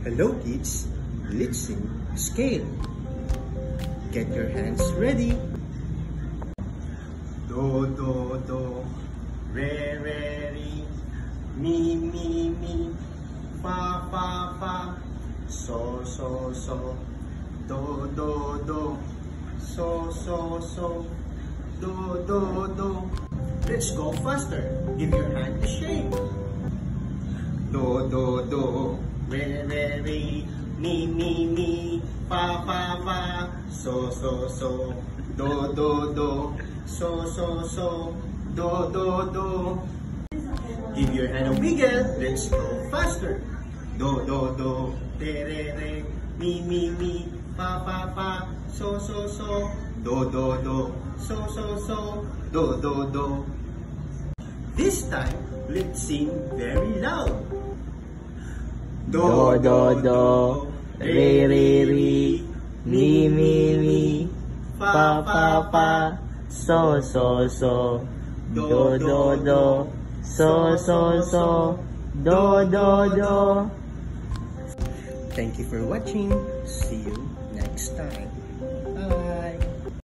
Hello kids, let's sing scale. Get your hands ready. Do, do, do, re, re, re, mi, fa, fa, fa, so, do, do, do, so, do, do, do. Let's go faster. Give your hand a shake. Do, do, do, re, re, re, mi, fa, fa, so, do, do, do, so, do, do. Give your hand a wiggle. Let's go faster. Do, do, re, re, mi, fa, fa, so, do, do, so, do, do. This time, let's sing very loud. Do, do, do, re, re, re, mi, fa, fa, so, do, do, do, so, do, do. Thank you for watching. See you next time. Bye.